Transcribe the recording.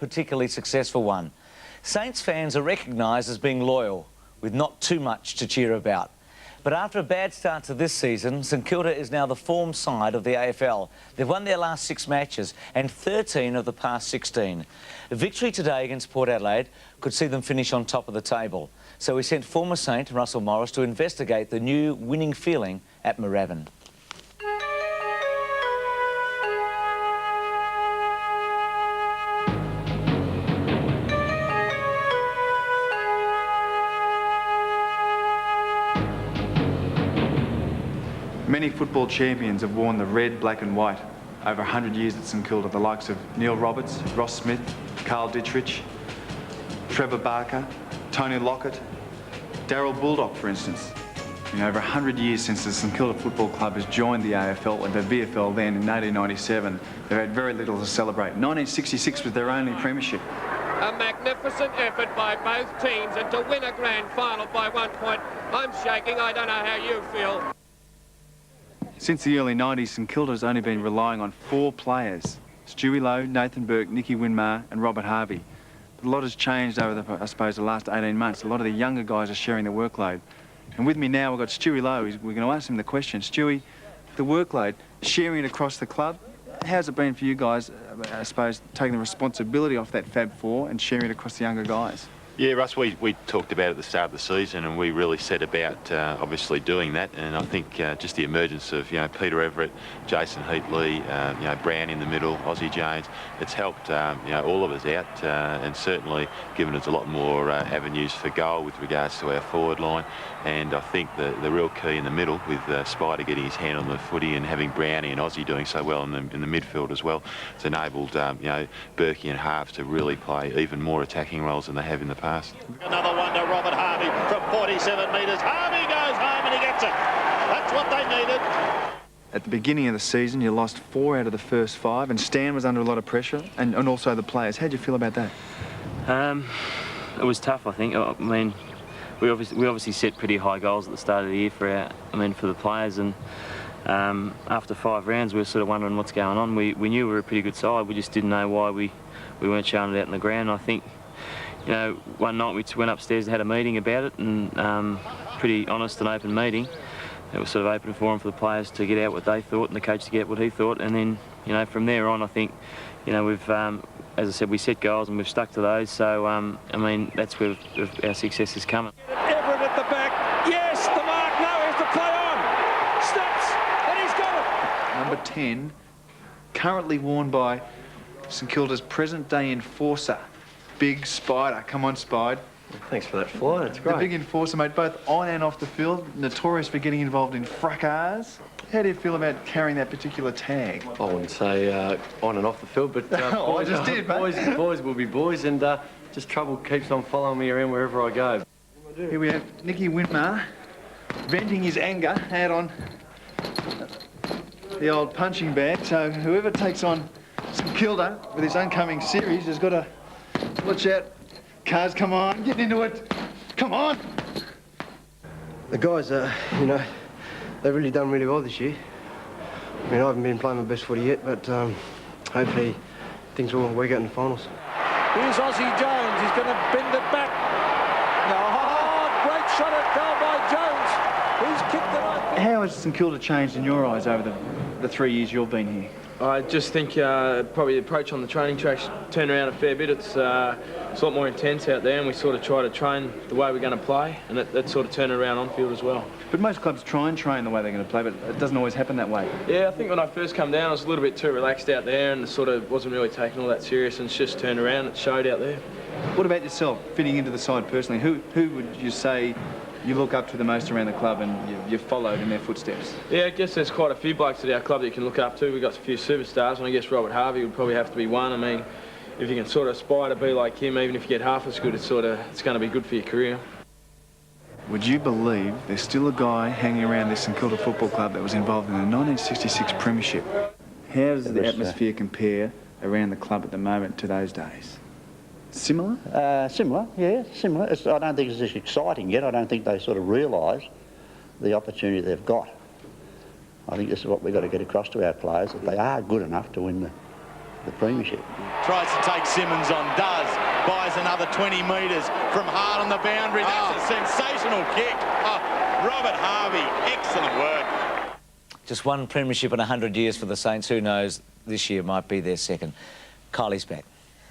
particularly successful one. Saints fans are recognised as being loyal, with not too much to cheer about. But after a bad start to this season, St Kilda is now the form side of the AFL. They've won their last 6 matches and 13 of the past 16. A victory today against Port Adelaide could see them finish on top of the table. So we sent former Saint Russell Morris to investigate the new winning feeling at Moorabbin. Many football champions have worn the red, black and white over 100 years at St Kilda, the likes of Neil Roberts, Ross Smith, Carl Dittrich, Trevor Barker, Tony Lockett, Daryl Bulldog, for instance. Over 100 years since the St Kilda Football Club has joined the AFL and the VFL then in 1897, they've had very little to celebrate. 1966 was their only premiership. A magnificent effort by both teams, and to win a grand final by 1 point, I'm shaking. I don't know how you feel. Since the early 90s, St Kilda's only been relying on 4 players: Stewie Lowe, Nathan Burke, Nicky Winmar and Robert Harvey. But a lot has changed over, the last 18 months. A lot of the younger guys are sharing the workload. And with me now, we've got Stewie Lowe. We're going to ask him the question. Stewie, the workload, sharing it across the club, how's it been for you guys, I suppose, taking the responsibility off that Fab 4 and sharing it across the younger guys? Yeah, Russ, we talked about it at the start of the season, and we really set about obviously doing that. And I think just the emergence of Peter Everett, Jason Heatley, Brown in the middle, Aussie Jones, it's helped all of us out, and certainly given us a lot more avenues for goal with regards to our forward line. And I think the real key in the middle, with Spider getting his hand on the footy and having Brownie and Aussie doing so well in the midfield as well, it's enabled Berkey and halves to really play even more attacking roles than they have in the past. Another wonder, Robert Harvey from 47 metres. Harvey goes home and he gets it. That's what they needed. At the beginning of the season, you lost 4 out of the first 5, and Stan was under a lot of pressure, and also the players. How'd you feel about that? It was tough, I think. I mean, we obviously set pretty high goals at the start of the year for the players, and after 5 rounds, we were sort of wondering what's going on. We knew we were a pretty good side. We just didn't know why we weren't showing it out in the ground. I think, one night we went upstairs and had a meeting about it, and pretty honest and open meeting. It was sort of open forum for the players to get out what they thought and the coach to get out what he thought. And then, from there on, I think, we've, as I said, we set goals and we've stuck to those. So, I mean, that's where our success is coming. Everett at the back. Yes, the mark. No, he has to play on. Snaps, and he's got it. Number 10, currently worn by St Kilda's present-day enforcer, Big Spider. Come on, Spide. Thanks for that fly, it's great. The big enforcer, mate, both on and off the field, notorious for getting involved in fracas. How do you feel about carrying that particular tag? I wouldn't say on and off the field, but I just did, mate. Boys will be boys, and just trouble keeps on following me around wherever I go. Here we have Nicky Winmar venting his anger out on the old punching bag. So whoever takes on St Kilda with his oncoming series has got to watch out. Cars, come on, get into it. Come on. The guys, they've really done really well this year. I mean, I haven't been playing my best footy yet, but hopefully things will work out in the finals. Here's Aussie Jones. He's going to bend it back. Oh, great shot at goal by Jones. He's kicked it open. How has St Kilda changed in your eyes over the 3 years you've been here? I just think probably the approach on the training tracks turned around a fair bit. It's a lot more intense out there, and we sort of try to train the way we're going to play, and that sort of turned around on field as well. But most clubs try and train the way they're going to play, but it doesn't always happen that way. Yeah, I think when I first come down, I was a little bit too relaxed out there, and sort of wasn't really taking all that serious, and it's just turned around. It showed out there. What about yourself, fitting into the side personally? Who would you say you look up to the most around the club and you've followed in their footsteps? Yeah, I guess there's quite a few blokes at our club that you can look up to. We've got a few superstars, and I guess Robert Harvey would probably have to be one. I mean, if you can sort of aspire to be like him, even if you get half as good, it's going to be good for your career. Would you believe there's still a guy hanging around this St Kilda Football Club that was involved in the 1966 premiership? How does the atmosphere compare around the club at the moment to those days? Similar? Similar, yeah, similar. I don't think it's as exciting yet. I don't think they sort of realise the opportunity they've got. I think this is what we've got to get across to our players, that they are good enough to win the premiership. Tries to take Simmons on, does. Buys another 20 metres from hard on the boundary. That's a sensational kick. Oh, Robert Harvey, excellent work. Just one premiership in 100 years for the Saints. Who knows, this year might be their second. Kylie's back.